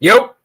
Yep.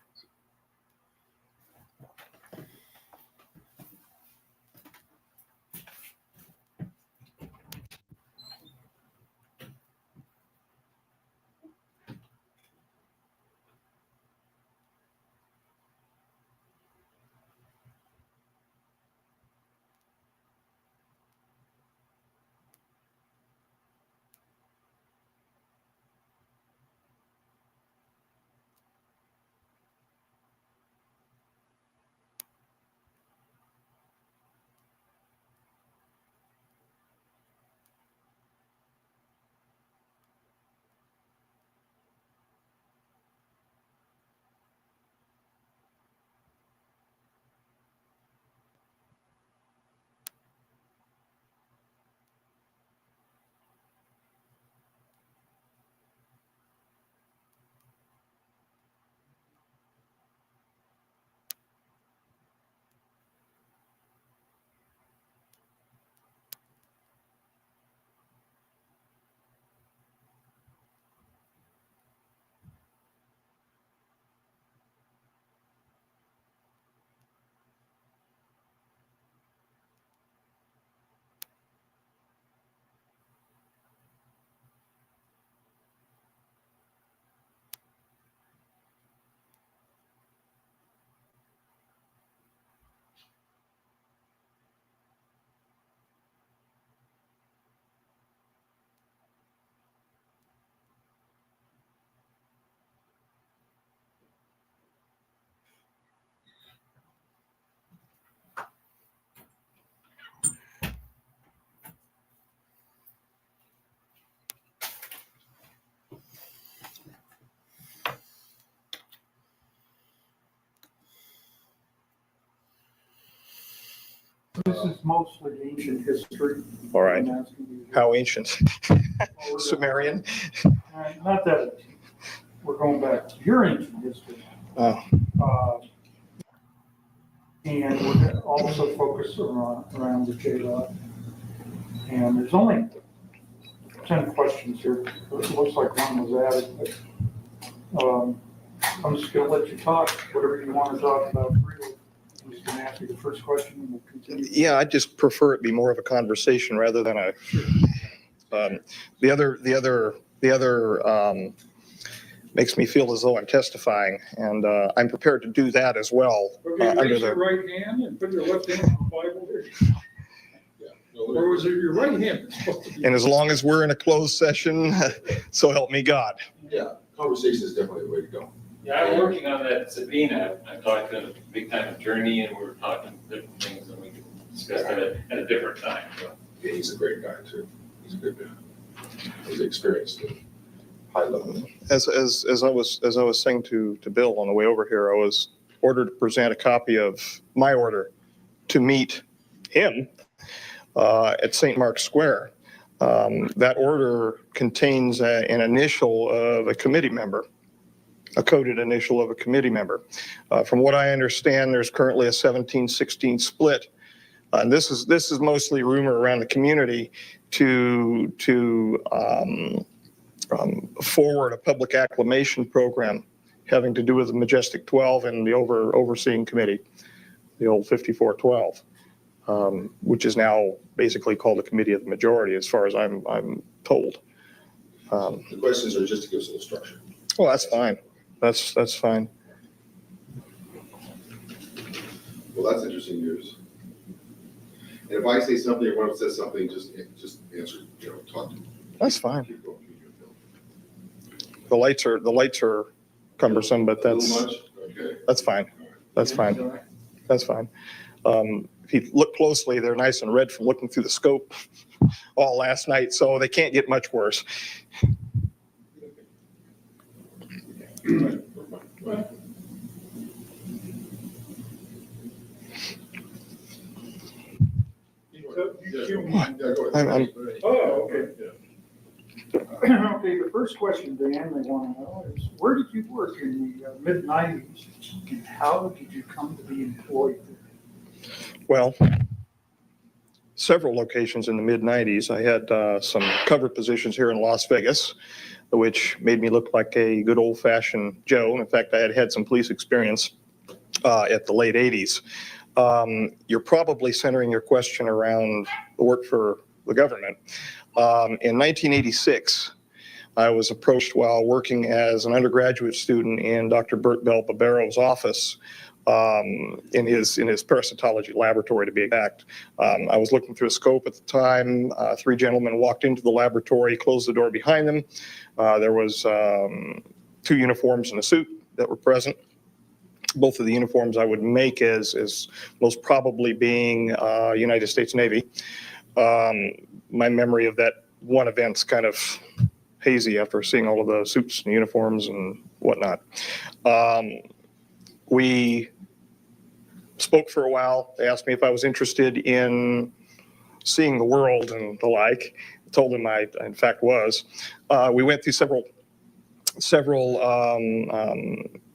This is mostly ancient history. All right. How ancient? Sumerian? Not that ancient. We're going back to your ancient history. Oh. And we're going to also focus around the JDOT. And there's only 10 questions here. It looks like one was added, but I'm just going to let you talk, whatever you want to talk about freely. I'm just going to ask you the first question and we'll continue. Yeah, I just prefer it be more of a conversation rather than a. The other makes me feel as though I'm testifying, and I'm prepared to do that as well. Okay, raise your right hand and put your left hand on the Bible there. Or was it your right hand? And as long as we're in a closed session, so help me God. Yeah, conversation is definitely the way to go. Yeah, I'm working on that Sabina. I talked to a big time attorney and we're talking different things and we can discuss that at a different time. So. Yeah, he's a great guy too. He's a good guy. He's experienced at high level. As I was saying to Bill on the way over here, I was ordered to present a copy of my order to meet him at St. Mark's Square. That order contains an initial of a committee member, a coded initial of a committee member. From what I understand, there's currently a 17-16 split. And this is mostly rumor around the community to forward a public acclamation program having to do with the Majestic 12 and the overseeing committee, the old 5412, which is now basically called the Committee of the Majority, as far as I'm told. The questions are just to give us a little structure. Well, that's fine. That's fine. Well, that's interesting news. And if I say something or one of us says something, just answer, talk to me. That's fine. Keep going. The lights are cumbersome, but A little much? Okay. that's fine. That's fine. That's fine. If you look closely, they're nice and red from looking through the scope all last night, so they can't get much worse. I'm Oh, okay. Okay, the first question, Dan, they want to know is, where did you work in the mid-90s? And how did you come to be employed there? Well, several locations in the mid-90s. I had some cover positions here in Las Vegas. which made me look like a good old-fashioned Joe. In fact, I had had some police experience at the late 80s. You're probably centering your question around the work for the government. In 1986, I was approached while working as an undergraduate student in Dr. Bert Bell Barbero's office, in his parasitology laboratory, to be exact. I was looking through a scope at the time. Three gentlemen walked into the laboratory, closed the door behind them. There was 2 uniforms and a suit that were present. Both of the uniforms I would make as most probably being United States Navy. My memory of that one event's kind of hazy after seeing all of the suits and uniforms and whatnot. We spoke for a while. They asked me if I was interested in seeing the world and the like. I told them I, in fact, was. We went through several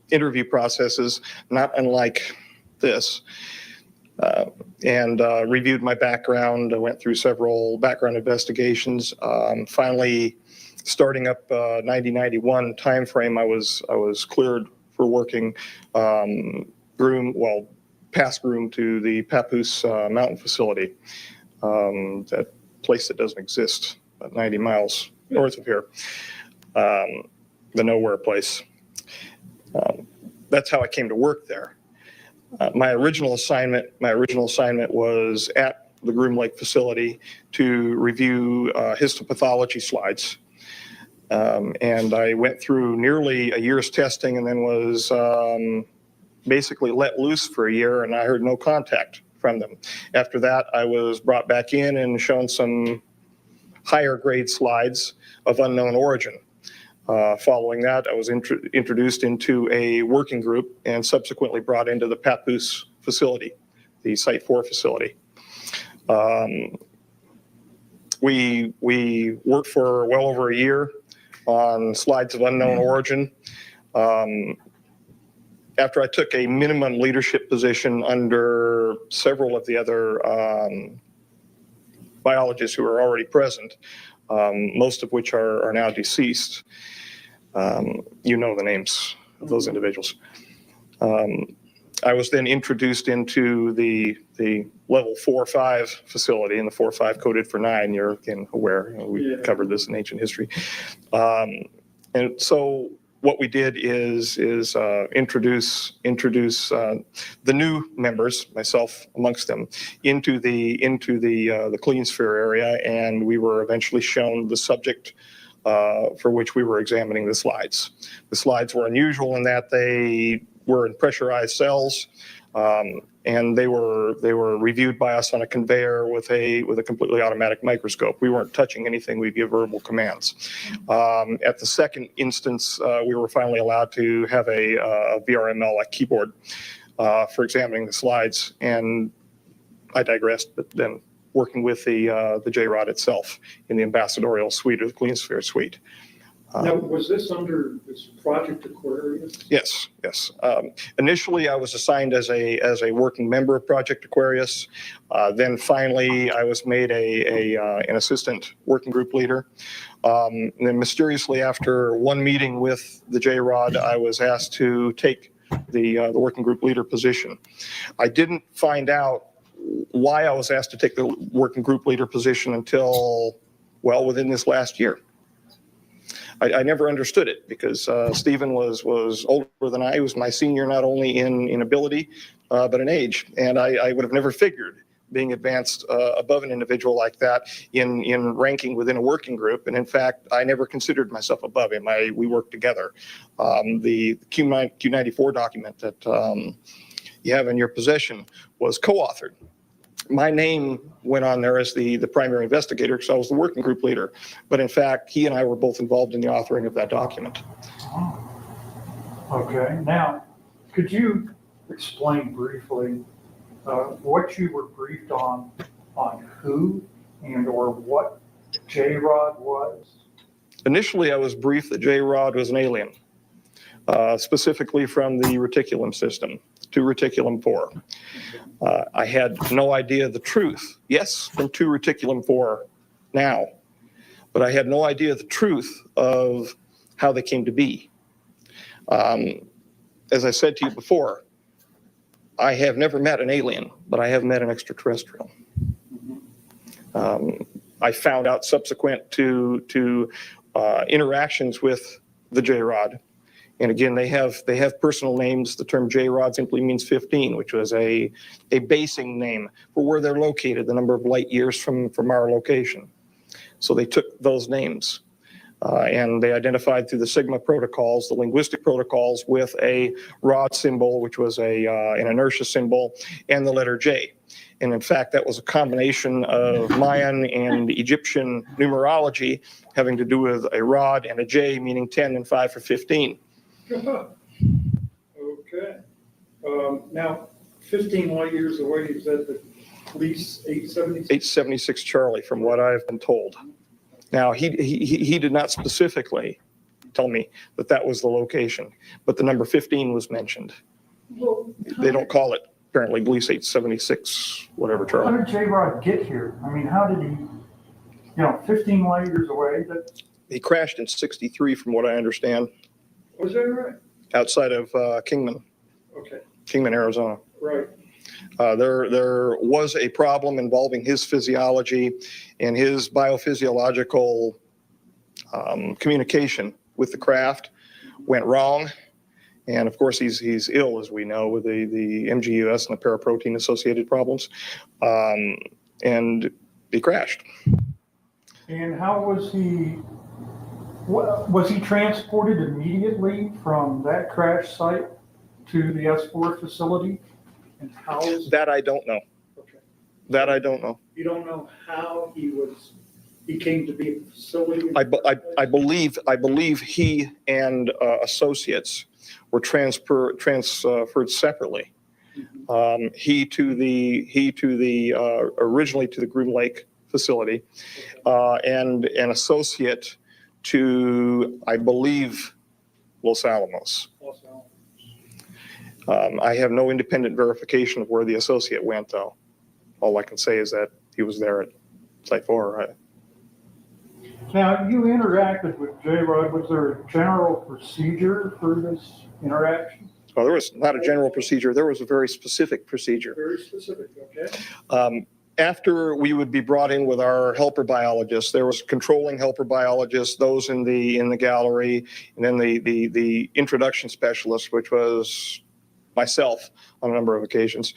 interview processes, not unlike this, and reviewed my background. I went through several background investigations. Finally, starting up 90-91 timeframe, I was cleared for working past groom to the Papoose Mountain facility, that place that doesn't exist, about 90 miles north of here, the nowhere place. That's how I came to work there. My original assignment was at the Groom Lake facility to review histopathology slides. And I went through nearly a year's testing and then was basically let loose for a year, and I heard no contact from them. After that, I was brought back in and shown some higher grade slides of unknown origin. Following that, I was introduced into a working group and subsequently brought into the Papoose facility, the Site 4 facility. We worked for well over a year on slides of unknown origin. After I took a minimum leadership position under several of the other biologists who are already present, most of which are now deceased. You know the names of those individuals. I was then introduced into the level 4-5 facility, and the 4-5 coded for 9. You're again aware, we covered this in ancient history. And so what we did is introduce the new members, myself amongst them, into the clean sphere area, and we were eventually shown the subject for which we were examining the slides. The slides were unusual in that they were in pressurized cells, and they were reviewed by us on a conveyor with a completely automatic microscope. We weren't touching anything. We give verbal commands. At the second instance, we were finally allowed to have a VRML, a keyboard, for examining the slides, and I digressed. But then working with the J-Rod itself in the ambassadorial suite or the Clean Sphere suite. Now, was this under this Project Aquarius? Yes. Initially, I was assigned as a working member of Project Aquarius. Then finally, I was made an assistant working group leader. And then mysteriously, after one meeting with the J-Rod, I was asked to take the working group leader position. I didn't find out why I was asked to take the working group leader position until, well, within this last year. I never understood it because Stephen was older than I. He was my senior not only in ability, but in age. And I would have never figured being advanced above an individual like that in ranking within a working group. And in fact, I never considered myself above him. We worked together. The Q94 document that you have in your possession was co-authored. My name went on there as the primary investigator because I was the working group leader. But in fact, he and I were both involved in the authoring of that document. Oh. Okay. Now, could you explain briefly what you were briefed on who and or what J-Rod was? Initially, I was briefed that J-Rod was an alien, specifically from the reticulum system to reticulum 4. I had no idea the truth. Yes, from 2 reticulum 4 now, but I had no idea the truth of how they came to be. As I said to you before, I have never met an alien, but I have met an extraterrestrial. I found out subsequent to interactions with the J-Rod. And again, they have personal names. The term J-Rod simply means 15, which was a basing name for where they're located, the number of light years from our location. So they took those names. And they identified through the Sigma protocols, the linguistic protocols, with a rod symbol, which was an inertia symbol, and the letter J. And in fact, that was a combination of Mayan and Egyptian numerology having to do with a rod and a J, meaning 10 and 5 for 15. Okay. Now, 15 light years away, is that the police 876? 876 Charlie, from what I've been told. Now, he did not specifically tell me that that was the location, but the number 15 was mentioned. Well, They don't call it, apparently, Police 876, whatever, how Charlie. did J-Rod get here? I mean, how did he, 15 light years away? He crashed in 63, from what I understand, Was that right? outside of Kingman, Okay, Arizona. right. There was a problem involving his physiology and his biophysiological communication with the craft went wrong. And of course, he's ill, as we know, with the MGUS and the paraprotein associated problems. And he crashed. And how was he transported immediately from that crash site to the S4 facility? And how is, That I don't know. okay. That I don't know. You don't know how he came to be at the facility? I believe he and associates were transferred separately. He to the originally to the Groom Lake facility, and an associate to, I believe, Los Alamos. I have no independent verification of where the associate went, though. All I can say is that he was there at Site 4. Now, you interacted with J-Rod. Was there a general procedure for this interaction? Well, there was not a general procedure. There was a very specific procedure. Very specific, okay. After we would be brought in with our helper biologists, there was controlling helper biologists, those in the gallery, and then the introduction specialist, which was myself on a number of occasions.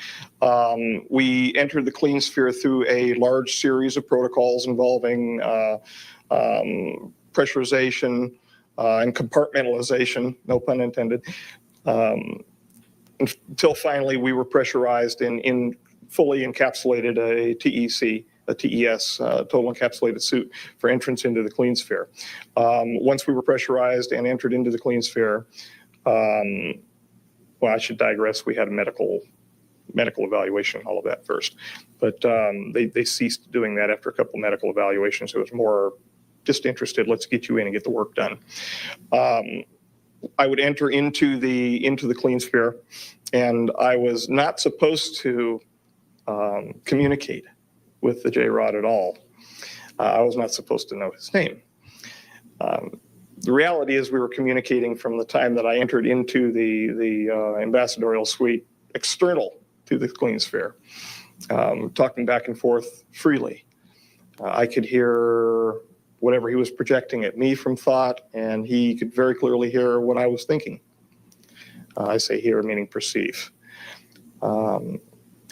We entered the clean sphere through a large series of protocols involving pressurization and compartmentalization, no pun intended, until finally we were pressurized in fully encapsulated a TEC, a TES, total encapsulated suit for entrance into the clean sphere. Once we were pressurized and entered into the clean sphere, well, I should digress. We had a medical evaluation, all of that first. But they ceased doing that after a couple medical evaluations. It was more just interested, let's get you in and get the work done. I would enter into the clean sphere, and I was not supposed to communicate with the J-Rod at all. I was not supposed to know his name. The reality is we were communicating from the time that I entered into the ambassadorial suite external to the clean sphere, talking back and forth freely. I could hear whatever he was projecting at me from thought, and he could very clearly hear what I was thinking. I say hear, meaning perceive.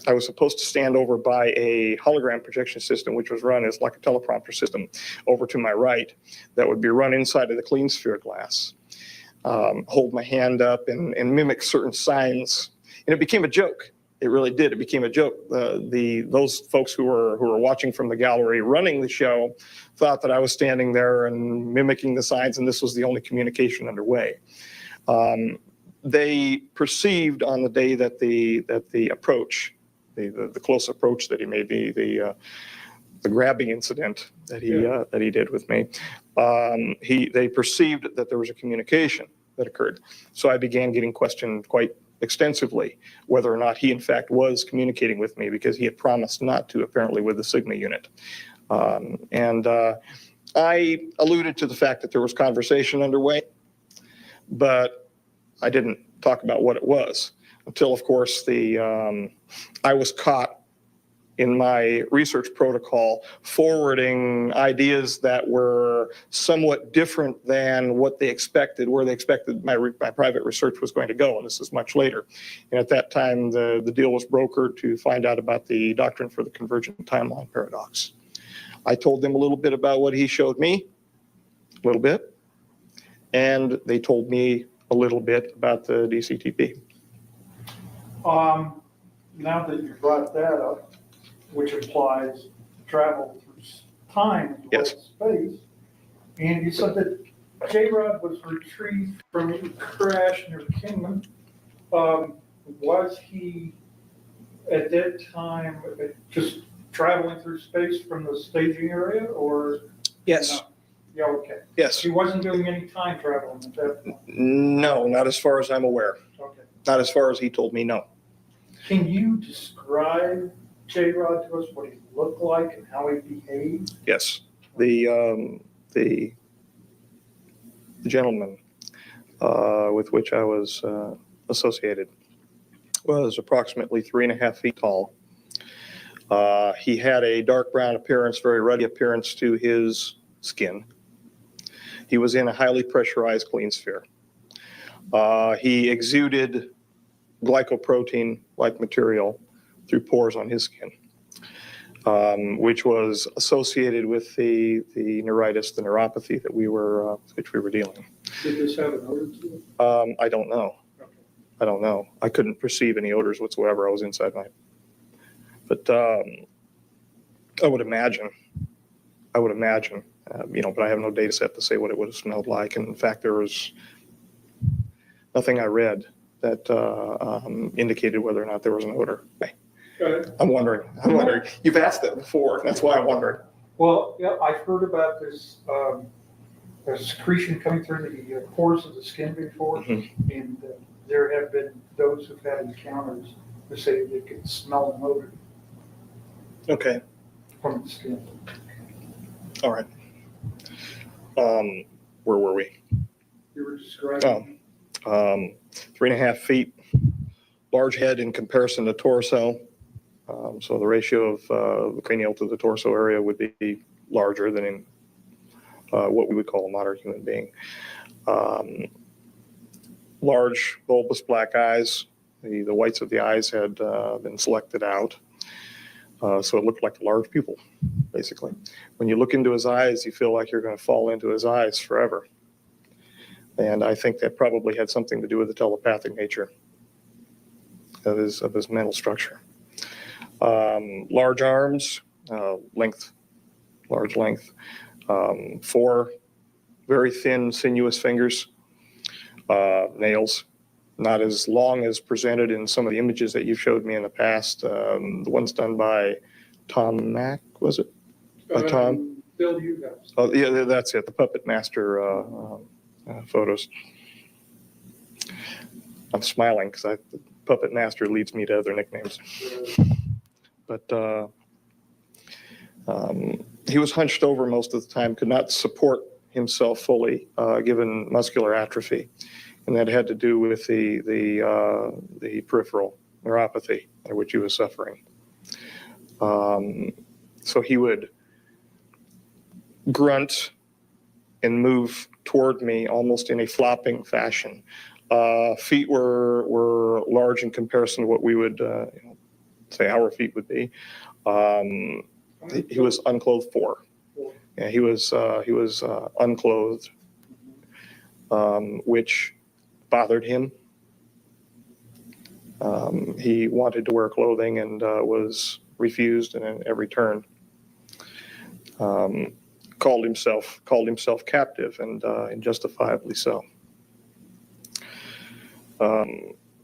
I was supposed to stand over by a hologram projection system, which was run as like a teleprompter system over to my right that would be run inside of the clean sphere glass. Hold my hand up and mimic certain signs. And it became a joke. It really did. It became a joke. Those folks who were watching from the gallery running the show thought that I was standing there and mimicking the signs, and this was the only communication underway. They perceived on the day that the approach, the close approach that he made, the grabbing incident that he did with me, they perceived that there was a communication that occurred. So I began getting questioned quite extensively whether or not he in fact was communicating with me, because he had promised not to, apparently, with the Sigma unit. I alluded to the fact that there was conversation underway, but I didn't talk about what it was until, of course, I was caught in my research protocol forwarding ideas that were somewhat different than what they expected, where they expected my private research was going to go, and this is much later. And at that time, the deal was brokered to find out about the doctrine for the convergent timeline paradox. I told them a little bit about what he showed me, a little bit, and they told me a little bit about the DCTP. Now that you brought that up, which implies travel through time as well Yes. as space, and you said that J-Rod was retrieved from a crash near Kingman. Was he at that time just traveling through space from the staging area, or? Yes. No? Yeah, okay. Yes. He wasn't doing any time traveling at that point. No, not as far as I'm aware. Okay. Not as far as he told me, no. Can you describe J-Rod to us, what he looked like and how he behaved? Yes. The gentleman with which I was associated was approximately 3.5 feet tall. He had a dark brown appearance, very ruddy appearance to his skin. He was in a highly pressurized clean sphere. He exuded glycoprotein-like material through pores on his skin, which was associated with the neuritis, the neuropathy that we were dealing. Did this have an odor to it? I don't know. Okay. I don't know. I couldn't perceive any odors whatsoever. I was inside my. But I would imagine. But I have no data set to say what it would have smelled like. And in fact, there was nothing I read that indicated whether or not there was an odor. I'm wondering. You've asked that before. That's why I'm wondering. Well, yeah, I've heard about this secretion coming through the pores of the skin before, and there have been those who've had encounters who say they can smell an odor Okay. from the skin. All right. Where were we? You were describing. 3.5 feet, large head in comparison to torso. So the ratio of the cranial to the torso area would be larger than in what we would call a modern human being. Large bulbous black eyes. The whites of the eyes had been selected out. So it looked like a large pupil, basically. When you look into his eyes, you feel like you're going to fall into his eyes forever. And I think that probably had something to do with the telepathic nature of his mental structure. Large arms, large length. 4 very thin, sinuous fingers, nails. Not as long as presented in some of the images that you've showed me in the past. The ones done by Tom Mack, was it? By Tom? Bill, you guys. Oh, yeah, that's it. The Puppet Master photos. I'm smiling because the Puppet Master leads me to other nicknames. But he was hunched over most of the time, could not support himself fully, given muscular atrophy. And that had to do with the peripheral neuropathy which he was suffering. So he would grunt and move toward me almost in a flopping fashion. Feet were large in comparison to what we would say our feet would be. He was unclothed 4. Yeah, he was unclothed, which bothered him. He wanted to wear clothing and was refused in every turn. Called himself captive, and justifiably so.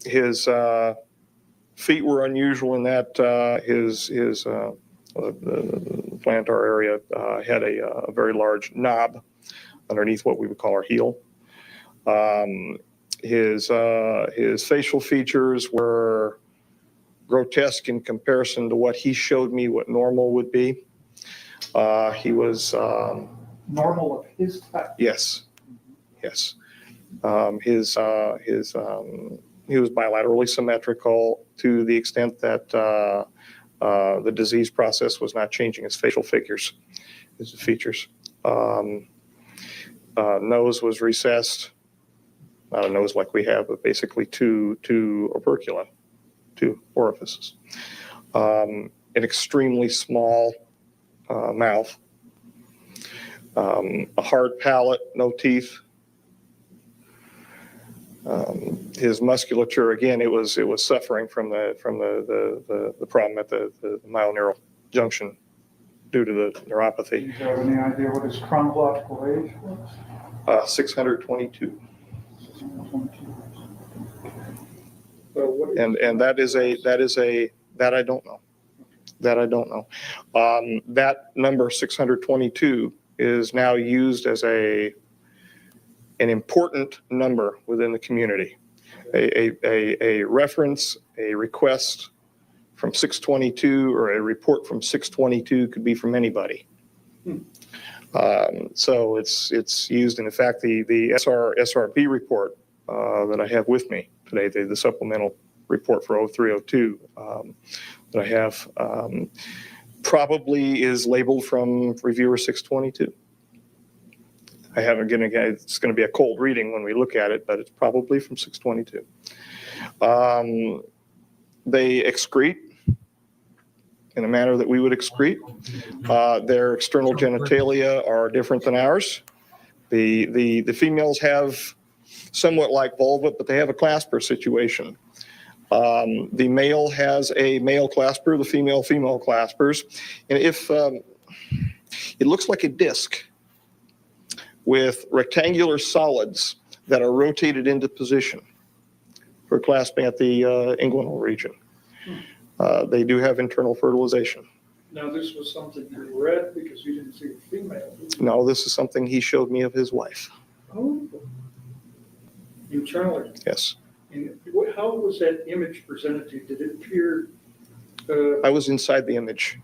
His feet were unusual in that the plantar area had a very large knob underneath what we would call our heel. His facial features were grotesque in comparison to what he showed me what normal would be. He was Normal of his type. yes. He was bilaterally symmetrical to the extent that the disease process was not changing his facial figures, his features. Nose was recessed, not a nose like we have, but basically two opercula, two orifices. An extremely small mouth, a hard palate, no teeth. His musculature, again, it was suffering from the problem at the myoneural junction due to the Do neuropathy. you have any idea what his chronological age was? 622. So what is- And that I don't know. That I don't know. That number 622 is now used as an important number within the community. A reference, a request from 622 or a report from 622 could be from anybody. So it's used, and in fact, the SRB report that I have with me today, the supplemental report for 0302 that I have, probably is labeled from reviewer 622. I haven't given again, it's going to be a cold reading when we look at it, but it's probably from 622. They excrete in a manner that we would excrete. Their external genitalia are different than ours. The females have somewhat like vulva, but they have a clasper situation. The male has a male clasper, the female claspers. And if it looks like a disc with rectangular solids that are rotated into position for clasping at the inguinal region. They do have internal fertilization. Now, this was something you read because you didn't see a female. No, this is something he showed me of his wife. Oh. Internally. Yes. And how was that image presented to you? Did it appear? I was inside the image.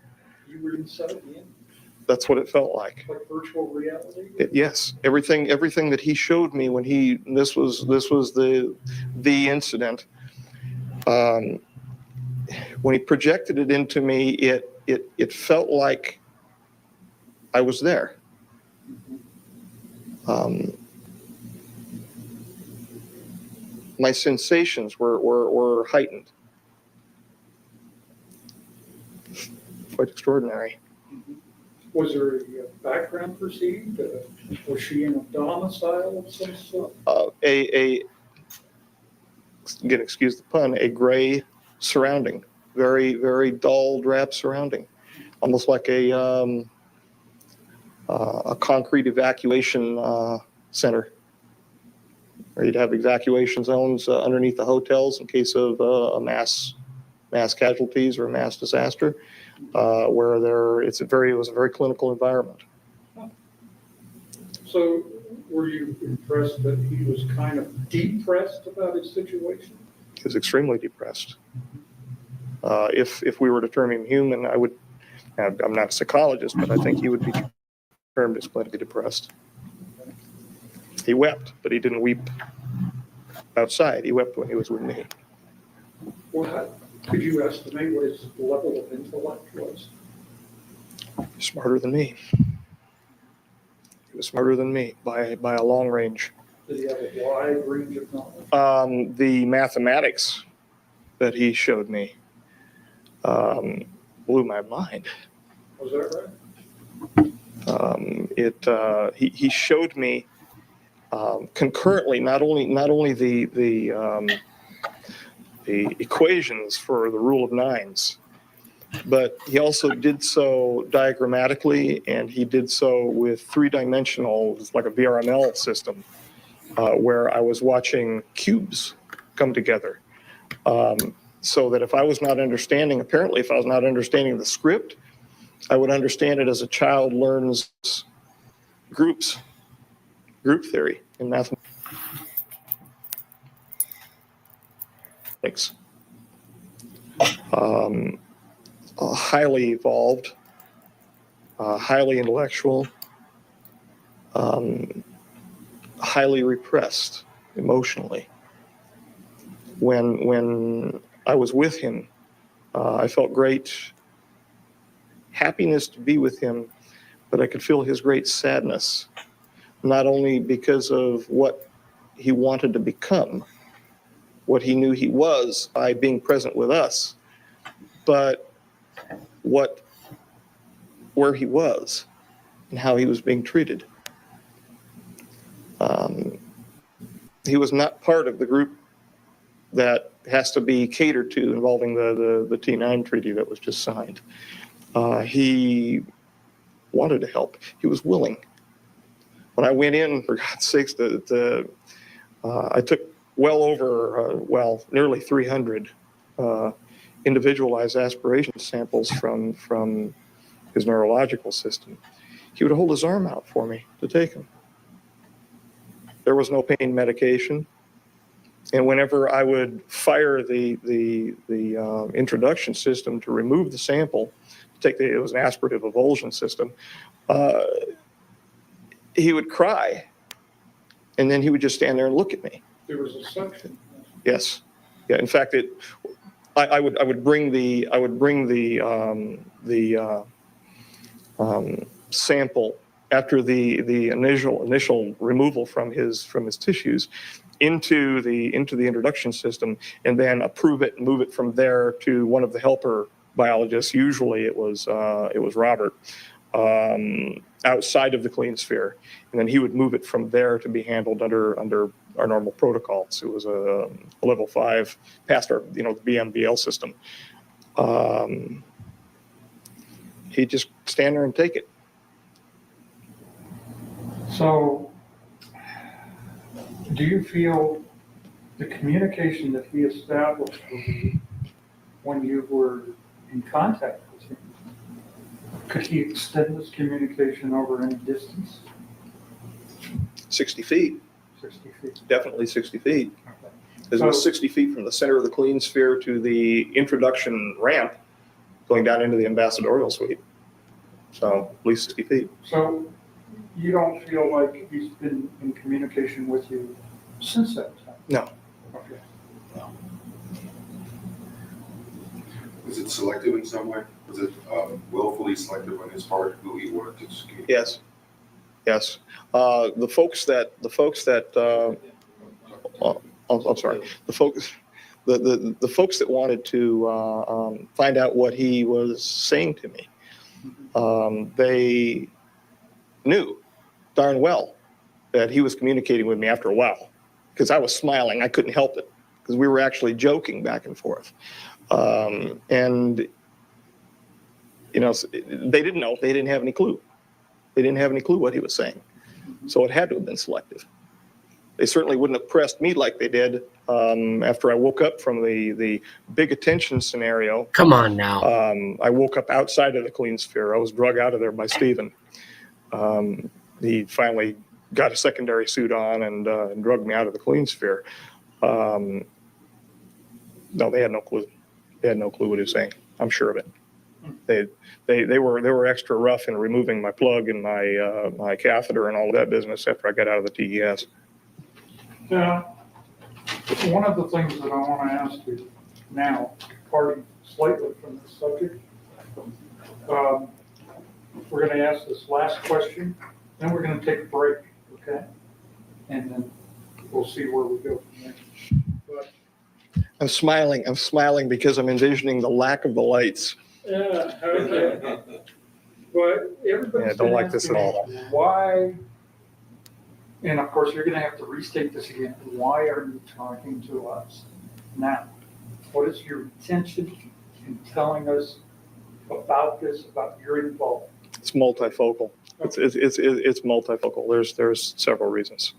You were inside the image? That's what it felt like. Like virtual reality? Yes, everything that he showed me when this was the incident. When he projected it into me, it felt like I was there. My sensations were heightened. Quite extraordinary. Was there a background perceived? Was she in a domicile of some sort? Again, excuse the pun, a gray surrounding, very, very dull, drab surrounding, almost like a concrete evacuation center, where you'd have evacuation zones underneath the hotels in case of a mass casualties or a mass disaster, where it was a very clinical environment. So were you impressed that he was kind of depressed about his situation? He was extremely depressed. If we were to term him human, I'm not a psychologist, but I think he would be termed as clinically depressed. He wept, but he didn't weep outside. He wept when he was with me. Well, could you estimate what his level of intellect was? Smarter than me. He was smarter than me by a long range. Did he have a wide range of knowledge? The mathematics that he showed me blew my mind. Was that right? He showed me concurrently not only the equations for the rule of nines, but he also did so diagrammatically, and he did so with three-dimensional, like a VRML system, where I was watching cubes come together. So that if I was not understanding the script, I would understand it as a child learns group theory in mathematics. Highly evolved, highly intellectual, highly repressed emotionally. When I was with him, I felt great happiness to be with him, but I could feel his great sadness, not only because of what he wanted to become, what he knew he was by being present with us, but where he was and how he was being treated. He was not part of the group that has to be catered to involving the T9 treaty that was just signed. He wanted to help. He was willing. When I went in, for God's sakes, I took well over, nearly 300 individualized aspiration samples from his neurological system. He would hold his arm out for me to take them. There was no pain medication. And whenever I would fire the introduction system to remove the sample, it was an aspirative avulsion system, he would cry, and then he would just stand there and look at me. There was a suction. Yes, yeah. In fact, I would bring the sample after the initial removal from his tissues into the introduction system, and then approve it and move it from there to one of the helper biologists. Usually it was Robert, outside of the clean sphere, and then he would move it from there to be handled under our normal protocols. It was a level 5 past our the BMBL system. He'd just stand there and take it. So, do you feel the communication that he established with you when you were in contact with him, could he extend this communication over any distance? 60 feet, 60 feet? definitely 60 feet. Okay. Because it was 60 feet from the center of the clean sphere to the introduction ramp going down into the ambassadorial suite. So at least 60 feet. So you don't feel like he's been in communication with you since that time? No. Okay. Was it selective in some way? Was it willfully selective on his part who he wanted to communicate? Yes. Yes. The folks that I'm sorry. The folks that wanted to find out what he was saying to me, they knew darn well that he was communicating with me after a while, because I was smiling. I couldn't help it, because we were actually joking back and forth. And they didn't know. They didn't have any clue. They didn't have any clue what he was saying. So it had to have been selective. They certainly wouldn't have pressed me like they did after I woke up from the big attention scenario. Come on now. I woke up outside of the clean sphere. I was drug out of there by Stephen. He finally got a secondary suit on and drugged me out of the clean sphere. No, they had no clue. They had no clue what he was saying. I'm sure of it. They were extra rough in removing my plug and my catheter and all of that business after I got out of the TES. Yeah. One of the things that I want to ask you now, departing slightly from this subject, we're going to ask this last question, then we're going to take a break, okay? And then we'll see where we go from there. But, I'm smiling because I'm envisioning the lack of the lights. yeah, okay. But everybody's Yeah, don't like this at asking all. why, and of course, you're going to have to restate this again. Why are you talking to us now? What is your intention in telling us about this, about your involvement? It's multifocal. It's multifocal. There's several reasons.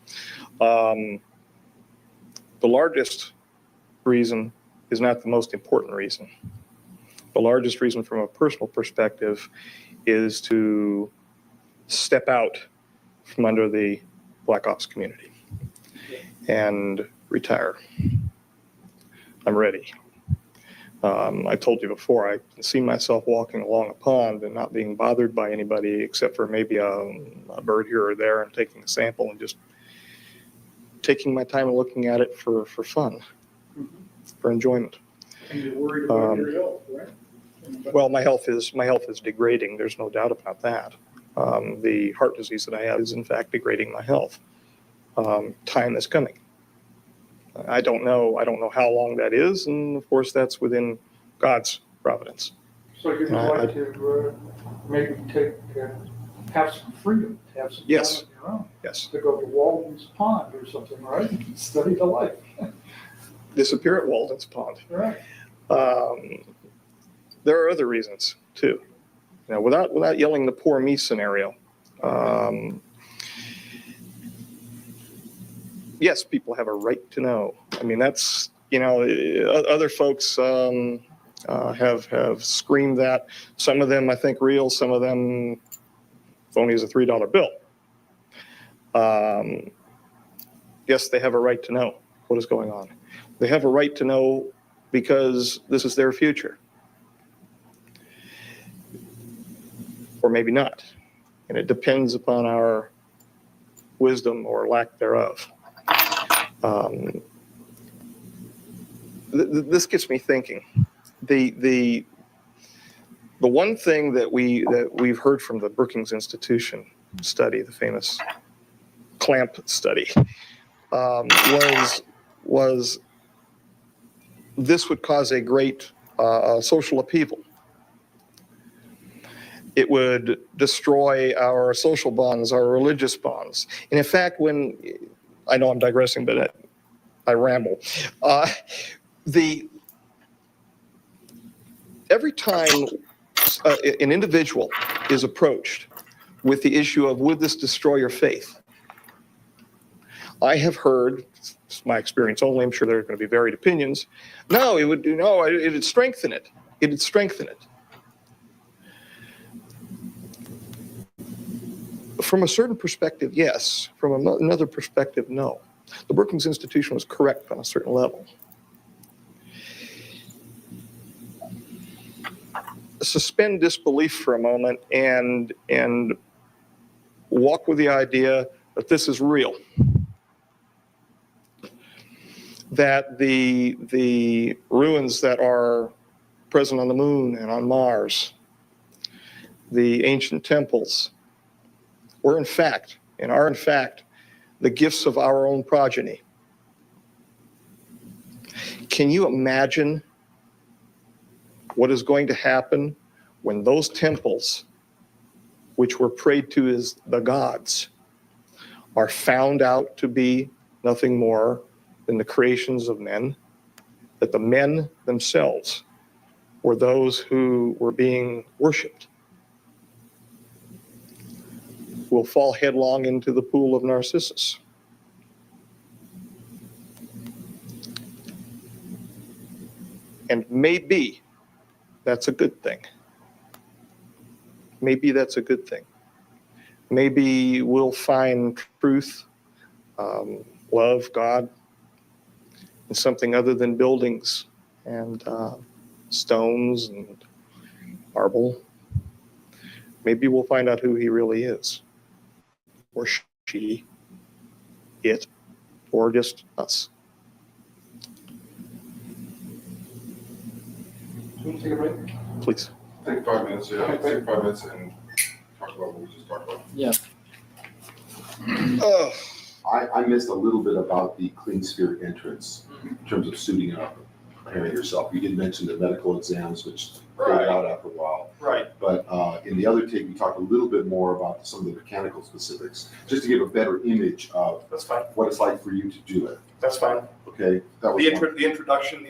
The largest reason is not the most important reason. The largest reason from a personal perspective is to step out from under the Black Ops community and retire. I'm ready. I told you before, I can see myself walking along a pond and not being bothered by anybody except for maybe a bird here or there, and taking a sample and just taking my time and looking at it for fun, for enjoyment. And you're worried about Um, your health, right? Well, my health is degrading. There's no doubt about that. The heart disease that I have is in fact degrading my health. Time is coming. I don't know how long that is, and of course that's within God's providence. So you'd like to maybe have some freedom, have some time Yes. of your own, Yes. to go to Walden's Pond or something, right? Study the life. Disappear at Walden's Pond. Right. There are other reasons too. Without yelling the poor me scenario. Yes, people have a right to know. I mean, that's, other folks have screamed that. Some of them, I think, real. Some of them phony as a $3 bill. Yes, they have a right to know what is going on. They have a right to know because this is their future. Or maybe not. And it depends upon our wisdom or lack thereof. This gets me thinking. The one thing that we've heard from the Brookings Institution study, the famous clamp study, was this would cause a great social upheaval. It would destroy our social bonds, our religious bonds. And in fact, I know I'm digressing, but I ramble. Every time an individual is approached with the issue of, would this destroy your faith? I have heard, it's my experience only, I'm sure there are going to be varied opinions. No, it'd strengthen it. It'd strengthen it. From a certain perspective, yes. From another perspective, no. The Brookings Institution was correct on a certain level. Suspend disbelief for a moment and walk with the idea that this is real. That the ruins that are present on the moon and on Mars, the ancient temples, are in fact the gifts of our own progeny. Can you imagine what is going to happen when those temples, which were prayed to as the gods, are found out to be nothing more than the creations of men, that the men themselves were those who were being worshipped? Will fall headlong into the pool of Narcissus. And maybe that's a good thing. Maybe that's a good thing. Maybe we'll find truth, love, God, in something other than buildings and stones and marble. Maybe we'll find out who he really is. Or she, it, or just us. Can we take a break? Please. Take 5 minutes, yeah, take 5 minutes and talk about what we just talked about. Yeah. Oh, I missed a little bit about the clean spirit entrance in terms of suiting up, preparing yourself. You did mention the medical exams, which faded out after a while. right. But in the other tape, we talked a little bit more about some of the mechanical specifics, just to give a better image of That's fine. what it's like for you to do it. That's fine. Okay, that was The one. introduction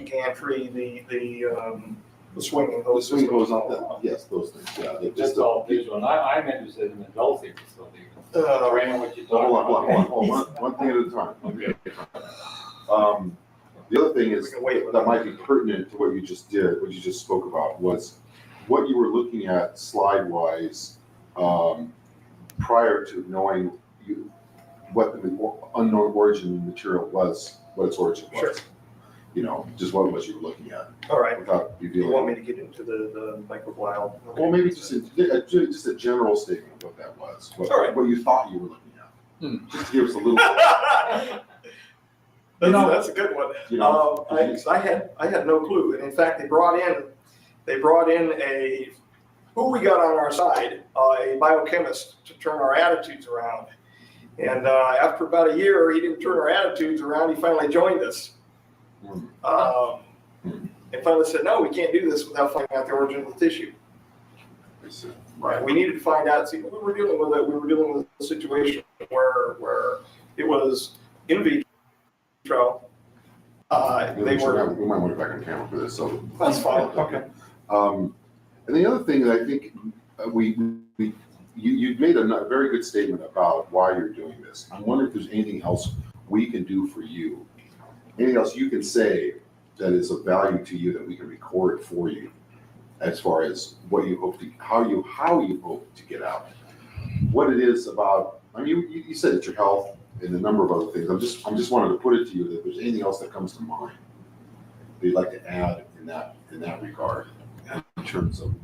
gantry, the swinging The hose. swing goes up. Yes, those things. Yeah, they Just just. all visual, and I'm interested in the adulting facility. Training what you talk Hold on, about. hold on. One thing at a time. Okay. The other thing is, We can wait. that might be pertinent to what you just did, what you just spoke about, was what you were looking at slide-wise prior to knowing what the unknown origin material was, what its origin was. Sure. Just what was you were looking at All right. without You revealing. want me to get into the microbial? Well, maybe just a general statement of what that was, All right. what you thought you were looking at. Just to give us a little, That's a good one. you know. I had no clue, and in fact, they brought in who we got on our side, a biochemist to turn our attitudes around. And after about a year, he didn't turn our attitudes around. He finally joined us. And finally said, no, we can't do this without finding out the origin of the tissue. Right. We needed to find out. See, we were dealing with a situation where it was in vitro. We might want to back on camera for this, so. That's fine. Okay. And the other thing that I think you made a very good statement about why you're doing this. I'm wondering if there's anything else we can do for you. Anything else you can say that is of value to you that we can record for you, as far as what you hope to, how you hope to get out, what it is about. I mean, you said it's your health and a number of other things. I'm just wanted to put it to you that if there's anything else that comes to mind that you'd like to add in that regard, in terms of